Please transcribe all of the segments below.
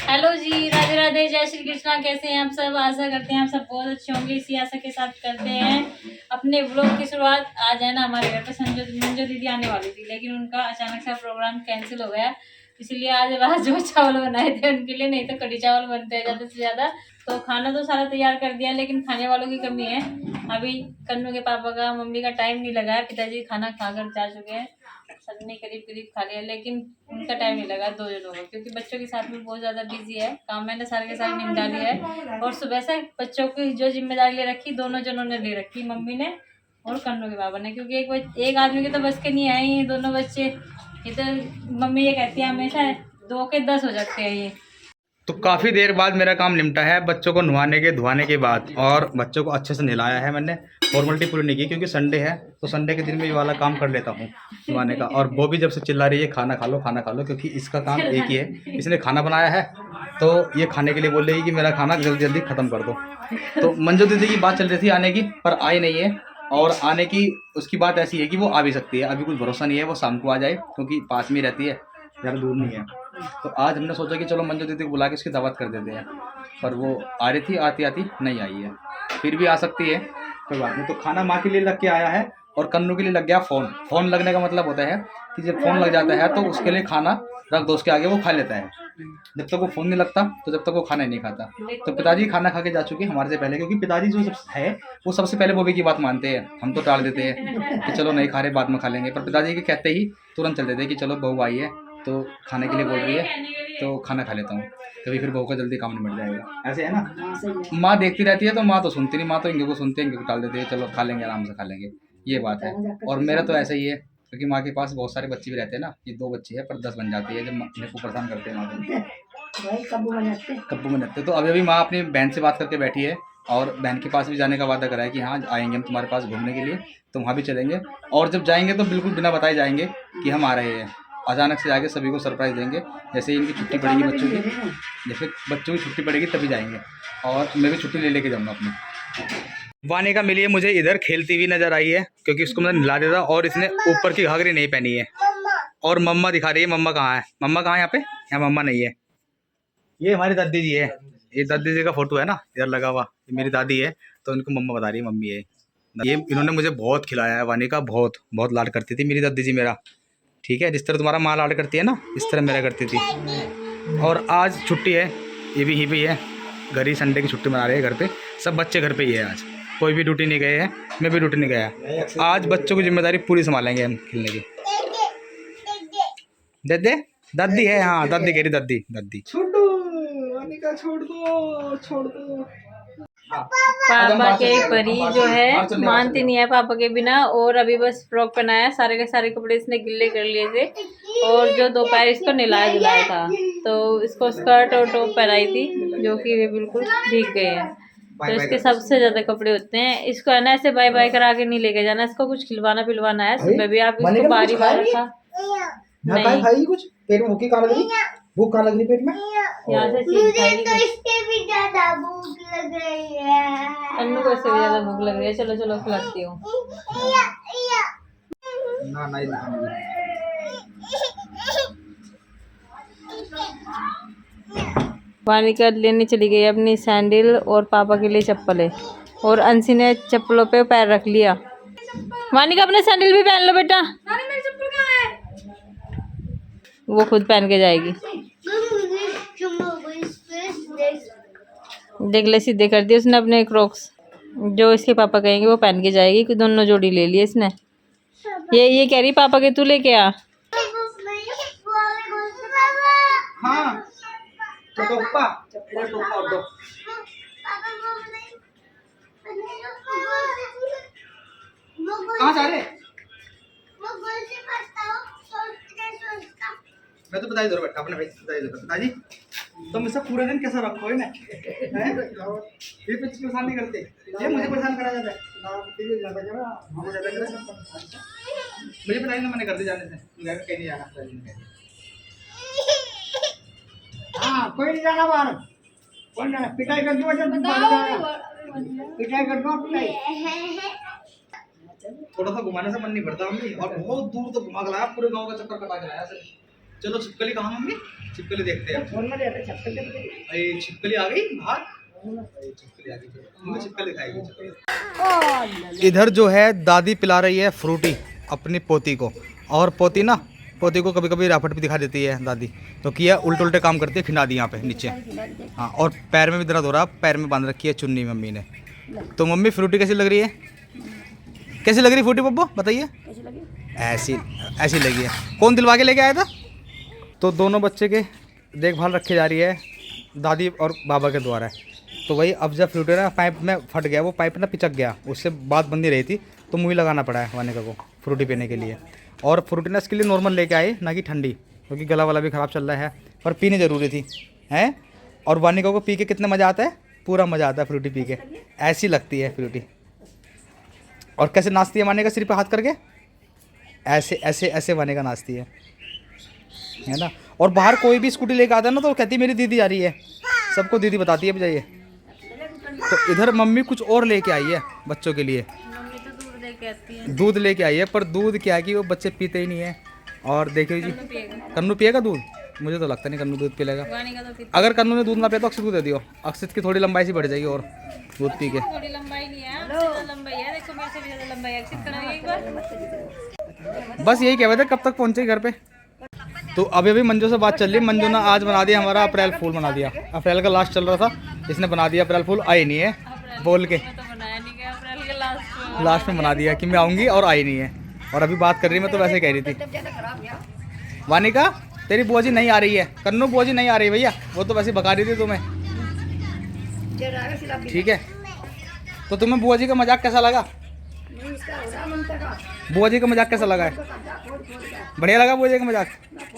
Hello जी, राधे राधे, जय श्री कृष्णा। कैसे हैं आप सब? आशा करते हैं आप सब बहुत अच्छे होंगे। इसी आशा के साथ करते हैं अपने व्लॉग की शुरुआत। आज है ना हमारे घर पे मंजू दीदी आने वाली थी, लेकिन उनका अचानक से प्रोग्राम कैंसिल हो गया, इसलिए आज राजमा चावल बनाए थे उनके लिए। नहीं तो कढ़ी चावल बनते हैं ज़्यादा से ज़्यादा। तो खाना तो सारा तैयार कर दिया, लेकिन खाने वालों की कमी है। अभी कन्नू के पापा का मम्मी का टाइम नहीं लगा है। पिताजी खाना खाकर जा चुके हैं, सबने करीब करीब खा लिया, लेकिन उनका टाइम नहीं लगा दो जनों को, क्योंकि बच्चों के साथ में बहुत ज़्यादा बिजी है। काम मैंने सारे के सारे निपटा लिया है, और सुबह से बच्चों की जो जिम्मेदारी ले रखी दोनों जनों ने ले रखी, मम्मी ने और कन्नू के बाबा ने। क्योंकि एक आदमी के तो बस के नहीं आए ये दोनों बच्चे। ये तो मम्मी ये कहती है हमेशा 2 के 10 हो जाते हैं ये। तो काफ़ी देर बाद मेरा काम निपटा है, बच्चों को नहवाने के धुआने के बाद, और बच्चों को अच्छे से नहलाया है मैंने। फॉर्मेलिटी पूरी नहीं की क्योंकि संडे है, तो संडे के दिन में ये वाला काम कर लेता हूँ नहवाने का। और वो भी जब से चिल्ला रही है खाना खा लो खाना खा लो, क्योंकि इसका काम एक ही है, इसने खाना बनाया है तो ये खाने के लिए बोल रही है कि मेरा खाना जल्दी जल्दी ख़त्म कर दो। तो मंजू दीदी की बात चल रही थी आने की, पर आई नहीं है। और आने की उसकी बात ऐसी है कि वो आ भी सकती है, अभी कुछ भरोसा नहीं है, वो शाम को आ जाए क्योंकि पास में रहती है, ज़्यादा दूर नहीं है। तो आज हमने सोचा कि चलो मंजू दीदी को बुला के इसकी दावत कर देते हैं, पर वो आ रही थी, आती आती नहीं आई है। फिर भी आ सकती है, कोई बात नहीं। तो खाना माँ के लिए लग के आया है और कन्नू के लिए लग गया फ़ोन। फ़ोन लगने का मतलब होता है कि जब फ़ोन लग जाता है तो उसके लिए खाना रख दो उसके आगे, वो खा लेता है। जब तक वो फ़ोन नहीं लगता तो जब तक वो खाना ही नहीं खाता। तो पिताजी खाना खा के जा चुके हमारे से पहले, क्योंकि पिताजी जो है वो सबसे पहले बॉबी की बात मानते हैं। हम तो टाल देते हैं कि चलो नहीं खा रहे बाद में खा लेंगे, पर पिताजी के कहते ही तुरंत चल देते हैं कि चलो बहू आई है तो खाने के लिए बोल रही है तो खाना खा लेता हूँ, तभी फिर बहू का जल्दी काम निपट जाएगा। ऐसे है ना, माँ देखती रहती है तो माँ तो सुनती नहीं, माँ तो इनके को सुनते हैं, इनके को टाल देते हैं, चलो खा लेंगे आराम से खा लेंगे, ये बात है। और मेरा तो ऐसा ही है, क्योंकि माँ के पास बहुत सारे बच्चे भी रहते हैं ना, ये 2 बच्चे हैं पर 10 बन जाती है जब मेरे को परेशान करते हैं माँ को, कब्बू में लगते। तो अभी अभी माँ अपनी बहन से बात करके बैठी है, और बहन के पास भी जाने का वादा करा है कि हाँ आएंगे हम तुम्हारे पास घूमने के लिए, तो वहाँ भी चलेंगे। और जब जाएंगे तो बिल्कुल बिना बताए जाएंगे कि हम आ रहे हैं, अचानक से जाके सभी को सरप्राइज़ देंगे। जैसे ही इनकी छुट्टी पड़ेगी बच्चों की, जैसे बच्चों की छुट्टी पड़ेगी तभी जाएंगे, और मैं भी छुट्टी ले लेके जाऊँगा अपनी। वानिका मिली है मुझे इधर, खेलती हुई नजर आई है, क्योंकि उसको मैंने नहला दिया था और इसने ऊपर की घाघरी नहीं पहनी है। और मम्मा दिखा रही है, मम्मा कहाँ है? मम्मा कहाँ है यहाँ पे? यहाँ मम्मा नहीं है। ये हमारी दादी जी है, ये दादी जी का फोटो है ना इधर लगा हुआ, ये मेरी दादी है, तो इनको मम्मा बता रही है मम्मी है ये। इन्होंने मुझे बहुत खिलाया है, वानिका बहुत बहुत लाड करती थी मेरी दादी जी मेरा, ठीक है, जिस तरह तुम्हारा माँ लाड करती है ना इस तरह मेरा करती थी। और आज छुट्टी है, ये भी ही भी है, घर ही संडे की छुट्टी मना रहे हैं घर पे, सब बच्चे घर पे ही है आज, कोई भी ड्यूटी नहीं गए हैं, मैं भी ड्यूटी नहीं गया। आज बच्चों की जिम्मेदारी पूरी संभालेंगे हम खेलने की। दे दे दादी है, हाँ दादी कह रही, दादी दादी छोड़ दो अनिका, छोड़ दो छोड़ दो। पापा के परी जो है मानती नहीं है पापा के बिना, और अभी बस फ्रॉक पहनाया, सारे के सारे कपड़े इसने गिल्ले कर लिए थे, और जो दोपहर इसको नहलाया धुलाया था तो इसको स्कर्ट और टॉप पहनाई थी, जो कि वे बिल्कुल भीग गए हैं। तो इसके सबसे ज्यादा कपड़े होते हैं। इसको है ना ऐसे बाय बाय करा के नहीं लेके जाना, इसको कुछ खिलवाना पिलवाना है। सुबह भी आप इसको बारी बार रखा नहीं खाई कुछ पेट में, भूखी कहाँ लग रही, भूख कहाँ लग रही पेट में, यहाँ से मुझे तो इससे भी ज्यादा भूख लग रही है। अन्नू को इससे भी ज्यादा भूख लग रही है, चलो चलो खिलाती हूँ। ना नहीं वानिका लेने चली गई अपनी सैंडल और पापा के लिए चप्पलें, और अंशी ने चप्पलों पे पैर रख लिया। वानिका अपने सैंडल भी पहन लो बेटा, वो खुद पहन के जाएगी। देख ले, सीधे कर दिए उसने अपने क्रॉक्स, जो इसके पापा कहेंगे वो पहन के जाएगी, कि दोनों जोड़ी ले लिए इसने। ये कह रही पापा के तू लेके आ। हाँ तो दो। कहाँ जा रहे? मैं तो बधाई दो बेटा, अपने भाई बधाई दो। पिताजी तुम इसे पूरे दिन कैसा रखो है ना, ये कुछ परेशान नहीं करते, ये मुझे परेशान करा जाता है। मुझे बताइए ना, मैंने घर से जाने से कहीं नहीं जाना। हाँ कोई नहीं जाना बाहर, कौन जाना, पिटाई कर दो जब पिटाई कर दो पिटाई। थोड़ा सा घुमाने से मन नहीं भरता हमने, और बहुत दूर तो घुमा के लाया, पूरे गांव का चक्कर कटा के लाया। चलो छिपकली कहाँ मम्मी? छिपकली देखते हैं। अरे छिपकली आ गई बाहर। छिपकली आ गई, मम्मी छिपकली दिखाएगी। इधर जो है दादी पिला रही है फ्रूटी अपनी पोती को, और पोती को कभी कभी राफट भी दिखा देती है दादी, तो किया उल्टे उल्टे काम करती है, खिंडा दी यहाँ पे नीचे। हाँ, और पैर में भी दर्द हो रहा, पैर में बांध रखी है चुन्नी मम्मी ने। तो मम्मी फ्रूटी कैसी लग रही है? कैसी लग रही फ्रूटी पप्पो बताइए? ऐसी ऐसी लगी है। कौन दिलवा के लेके आया था? तो दोनों बच्चे के देखभाल रखी जा रही है दादी और बाबा के द्वारा। तो वही अब जब फ्रूटी ना पाइप में फट गया, वो पाइप ना पिचक गया, उससे बात बंदी रही थी, तो मुँह लगाना पड़ा है वानिका को फ्रूटी पीने के लिए। और फ्रूटी ना इसके लिए नॉर्मल लेके आए, ना कि ठंडी, क्योंकि गला वाला भी ख़राब चल रहा है, पर पीनी ज़रूरी थी हैं। और वानिका को पी के कितना मज़ा आता है? पूरा मज़ा आता है फ्रूटी पी के, ऐसी लगती है फ्रूटी। और कैसे नाचती है वानिका? सिर पे हाथ करके ऐसे ऐसे ऐसे वानिका नाचती है ना। और बाहर कोई भी स्कूटी लेके आता है ना, तो कहती है मेरी दीदी आ रही है, सबको दीदी बताती है बजाइए। तो इधर मम्मी कुछ और लेके आई है बच्चों के लिए, दूध लेके आई है, पर दूध क्या है कि वो बच्चे पीते ही नहीं है। और देखिए जी, कन्नू पिएगा दूध? मुझे तो लगता नहीं कन्नू दूध पिएगा। अगर कन्नू ने दूध ना पिया तो अक्षित को दे दियो, अक्षित की थोड़ी लंबाई सी बढ़ जाएगी और दूध पी के। थोड़ी लंबाई नहीं है, लंबाई है, देखो मेरे से भी ज़्यादा लंबाई है। अक्षित कराइए एक बार। बस यही कह रहे थे कब तक पहुंचे घर पे। तो अभी अभी मंजू से बात चल रही है। मंजू ने आज बना दिया हमारा अप्रैल फूल, बना दिया। अप्रैल का लास्ट चल रहा था, इसने बना दिया अप्रैल फूल, आई नहीं है बोल के। लास्ट में बना दिया कि मैं आऊँगी, और आई नहीं है। और अभी बात कर रही, मैं तो वैसे कह रही थी वानिका तेरी बुआ जी नहीं आ रही है, कन्नू बुआ जी नहीं आ रही भैया, वो तो वैसे भगा रही थी तुम्हें। ठीक है, तो तुम्हें बुआ जी का मजाक कैसा लगा? बुआ जी का मजाक कैसा लगा है? बढ़िया लगा बुआ जी का मजाक?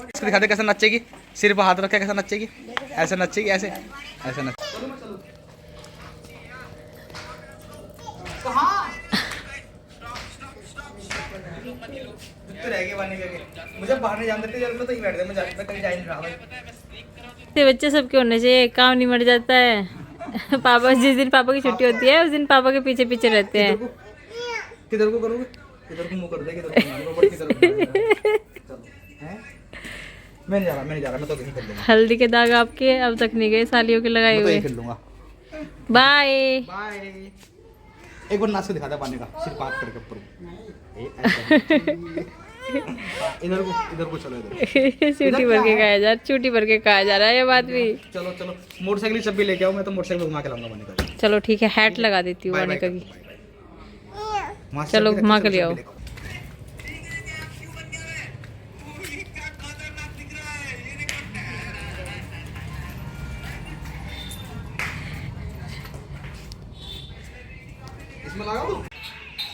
इसको दिखा दे कैसे नचेगी, सिर पर हाथ रखे कैसे नचेगी, ऐसे नचेगी, ऐसे ऐसे नच। मुझे बाहर नहीं जाने देती, तो ही बैठ गए, मैं कहीं जा नहीं रहा। बच्चे सबके होने चाहिए, काम नहीं मर जाता है। पापा जिस दिन पापा की छुट्टी होती है उस दिन पापा के पीछे पीछे रहते हैं। किधर को करोगे? किधर को मुंह कर दे, किधर हैं? मैं नहीं जा रहा, मैं तो कहीं कर लूंगा। हल्दी के दाग आपके अब तक नहीं गए, सालियों के लगाए हुए। खेल लूंगा। Bye bye. एक बार नाच के दिखा दे पानी का, सिर्फ बात करके ऊपर। इधर को चलो, इधर चूटी भर के खाया जा, चूटी भर के खाया जा रहा है ये बात भी। चलो चलो, मोटरसाइकिल सब भी लेके आओ, मैं तो मोटरसाइकिल घुमा के लाऊंगा वानिका। चलो ठीक है, हैट लगा देती हूँ वानिका की। चलो घुमा के ले आओ।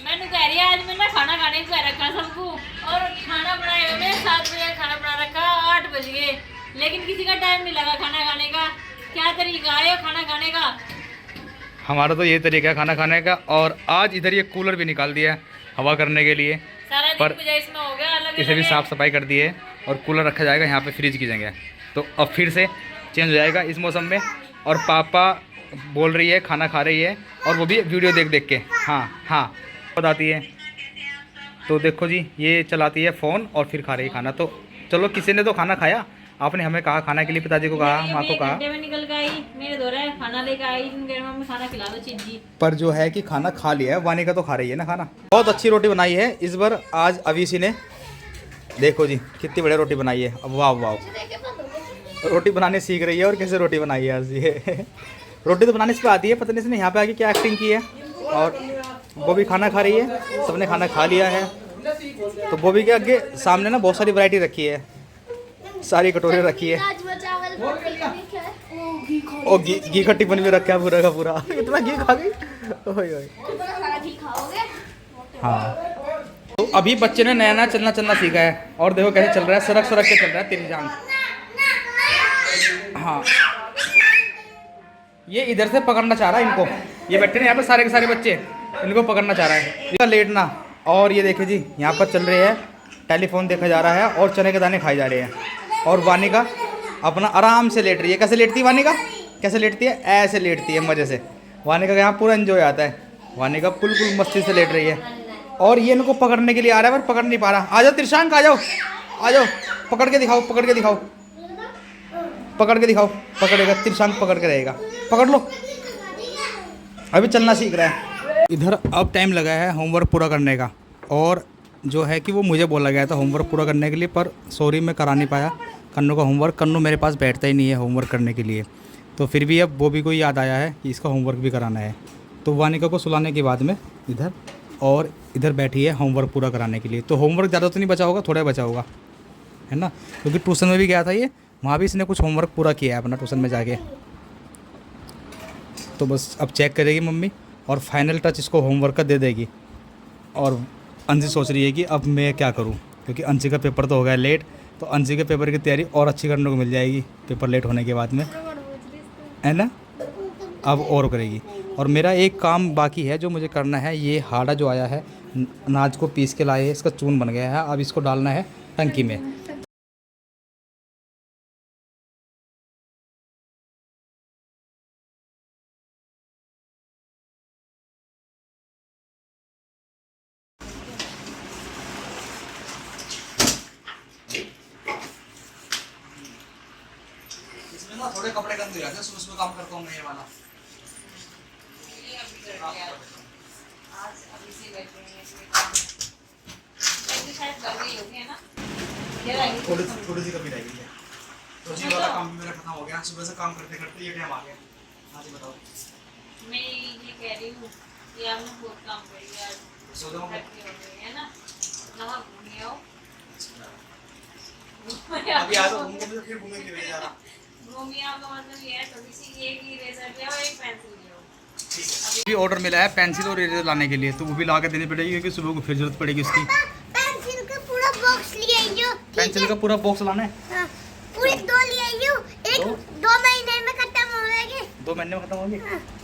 मैंने कह रही है आज मैंने खाना खाने को रखा सबको, और खाना बनाए हुए 7 बजे खाना बना रखा, 8 बज गए, लेकिन किसी का टाइम नहीं लगा खाना खाने का। क्या तरीका है खाना खाने का? हमारा तो ये तरीका है खाना खाने का। और आज इधर ये कूलर भी निकाल दिया है हवा करने के लिए, सारा पर दिन इसमें हो गया अलग, इसे भी साफ सफाई कर दी है, और कूलर रखा जाएगा यहाँ पे फ्रिज की जगह। तो अब फिर से चेंज हो जाएगा इस मौसम में। और पापा बोल रही है खाना खा रही है, और वो भी वीडियो देख देख के। हाँ हाँ बताती है। तो देखो जी, ये चलाती है फ़ोन और फिर खा रही है खाना। तो चलो, किसी ने तो खाना खाया, आपने हमें कहा खाना के लिए, पिताजी को कहा, माँ को कहा। में निकल के आई, मेरे दो रहा खाना लेकर आई, मम्मी खाना खिला दो चीजी। पर जो है कि खाना खा लिया है, वानिका तो खा रही है ना खाना। बहुत अच्छी रोटी बनाई है इस बार आज अवीसी ने। देखो जी कितनी बढ़िया रोटी बनाई है। अब वाह वाह, रोटी बनाने सीख रही है। और कैसे रोटी बनाई है आज ये रोटी तो बनाने से आती है, पता नहीं इसने यहाँ पे आके क्या एक्टिंग की है। और बॉबी खाना खा रही है, सबने खाना खा लिया है। तो बॉबी के आगे सामने ना बहुत सारी वैरायटी रखी है, सारी कटोरे रखी है, और घी का टिफिन भी रखा है पूरा का पूरा। इतना घी खा गई। हाँ, तो अभी बच्चे ने नया नया चलना सीखा है, और देखो कैसे चल रहा है, सरक सरक के चल रहा है तेरी जान। हाँ, ये इधर से पकड़ना चाह रहा है इनको, ये बैठे ना यहाँ पे सारे के सारे बच्चे, इनको पकड़ना चाह रहा है लेटना। और ये देखिए जी, यहाँ पर चल रहे हैं, टेलीफोन देखा जा रहा है, और चने के दाने खाए जा रहे हैं। और वानिका अपना आराम से लेट रही है। कैसे लेटती है वानिका? कैसे लेटती है? ऐसे लेटती है मज़े से। वानिका का यहाँ पूरा एंजॉय आता है। वानिका बिल्कुल मस्ती से लेट रही है, और ये इनको पकड़ने के लिए आ रहा है, पर पकड़ नहीं पा रहा। आ जाओ त्रिशांक, आ जाओ आ जाओ, पकड़ के दिखाओ, पकड़ के दिखाओ, पकड़ के दिखाओ। पकड़ेगा, त्रिशांक पकड़ के रहेगा। पकड़ लो, अभी चलना सीख रहा है। इधर अब टाइम लगा है होमवर्क पूरा करने का, और जो है कि वो मुझे बोला गया था होमवर्क पूरा करने के लिए, पर सॉरी मैं करा नहीं पाया कन्नू का होमवर्क। कन्नू मेरे पास बैठता ही नहीं है होमवर्क करने के लिए, तो फिर भी अब बॉबी को याद आया है कि इसका होमवर्क भी कराना है। तो वानिका को सुलाने के बाद में इधर और इधर बैठी है होमवर्क पूरा कराने के लिए। तो होमवर्क ज़्यादा तो नहीं बचा होगा, थोड़ा बचा होगा, है ना, क्योंकि ट्यूशन में भी गया था ये, वहाँ भी इसने कुछ होमवर्क पूरा किया है अपना ट्यूशन में जाके। तो बस अब चेक करेगी मम्मी और फाइनल टच इसको होमवर्क का दे देगी। और अंशी सोच रही है कि अब मैं क्या करूं, क्योंकि अंशी का पेपर तो हो गया लेट, तो अंशी के पेपर की तैयारी और अच्छी करने को मिल जाएगी पेपर लेट होने के बाद में, है ना। अब और करेगी। और मेरा एक काम बाकी है जो मुझे करना है, ये हाड़ा जो आया है अनाज को पीस के लाए, इसका चून बन गया है, अब इसको डालना है टंकी में। इसमें ना थोड़े कपड़े गंदे हो जाते हैं, सुबह काम करता हूँ मैं ये वाला। थोड़ी सी कमी रह गई है, तो जी वाला काम भी मेरा खत्म हो गया। सुबह से काम करते करते ये टाइम आ गया। हाँ जी बताओ। मैं ये कह रही हूँ कि आपने बहुत काम कर लिया आज, सो जाओ, है ना, नहा घूमिए आओ। अभी आ जाओ, घूमने फिर घूमेंगे नहीं जा रहा। घूमिए आओ का मतलब ये है थोड़ी सी ये की इरेजर ले आओ, एक पेंसिल ले आओ। ठीक है, अभी ऑर्डर मिला है पेंसिल और इरेजर लाने के लिए, तो वो भी ला के देनी पड़ेगी क्योंकि सुबह को फिर जरूरत पड़ेगी उसकी। पेंसिल का पूरा बॉक्स ले आइयो। पेंसिल का पूरा बॉक्स लाना है। हाँ, पूरे 2 ले आइयो, एक 2 महीने में खत्म हो जाएंगे। 2 महीने में खत्म होगी।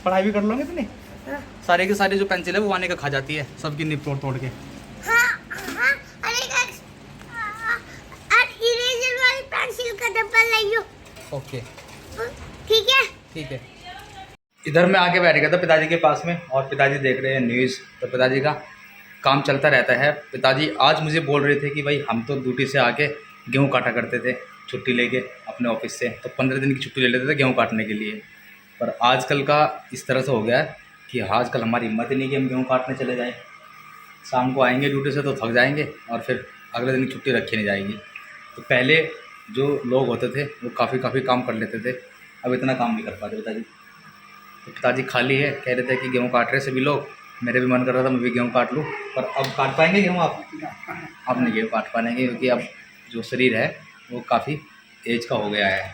पढ़ाई भी कर लोगे इतनी? हाँ। सारे के सारे जो पेंसिल है वो आने का खा जाती है, सबकी निप तोड़ तोड़ के। हाँ, हाँ, और इरेजर वाली पेंसिल का डब्बा लाइयो। ओके ठीक है। ठीक है। इधर मैं आके बैठ गया था पिताजी के पास में, और पिताजी देख रहे हैं न्यूज़। तो पिताजी का काम चलता रहता है। पिताजी आज मुझे बोल रहे थे कि भाई हम तो ड्यूटी से आके गेहूँ काटा करते थे छुट्टी लेके अपने ऑफिस से, तो 15 दिन की छुट्टी ले लेते थे गेहूँ काटने के लिए। पर आजकल का इस तरह से हो गया है कि आजकल हमारी हिम्मत ही नहीं कि हम गेहूँ काटने चले जाएँ। शाम को आएंगे ड्यूटी से तो थक जाएंगे और फिर अगले दिन की छुट्टी रखी नहीं जाएगी। तो पहले जो लोग होते थे वो काफ़ी काम कर लेते थे, अब इतना काम नहीं कर पाते पिताजी। तो पिताजी खाली है, कह रहे थे कि गेहूँ काट रहे सभी लोग, मेरे भी मन कर रहा था मैं भी गेहूँ काट लूँ, पर अब काट पाएंगे गेहूँ आप? अब नहीं गेहूँ काट पाएंगे, क्योंकि अब जो शरीर है वो काफ़ी एज का हो गया है।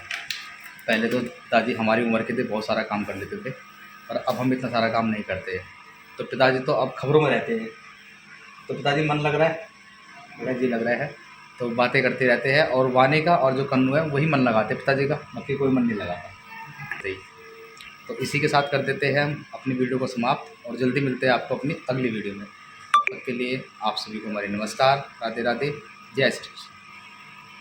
पहले तो पिताजी हमारी उम्र के थे, बहुत सारा काम कर लेते थे, पर अब हम इतना सारा काम नहीं करते। तो पिताजी तो अब खबरों में रहते हैं। तो पिताजी मन लग रहा है, मेरा जी लग रहा है, तो बातें करते रहते हैं। और वानी का और जो कन्नू है वही मन लगाते हैं पिताजी का, बाकी कोई मन नहीं लगाता। सही। तो इसी के साथ कर देते हैं हम अपनी वीडियो को समाप्त, और जल्दी मिलते हैं आपको अपनी अगली वीडियो में। तब तक के लिए आप सभी को हमारी नमस्कार, राधे राधे, जय श्री कृष्ण।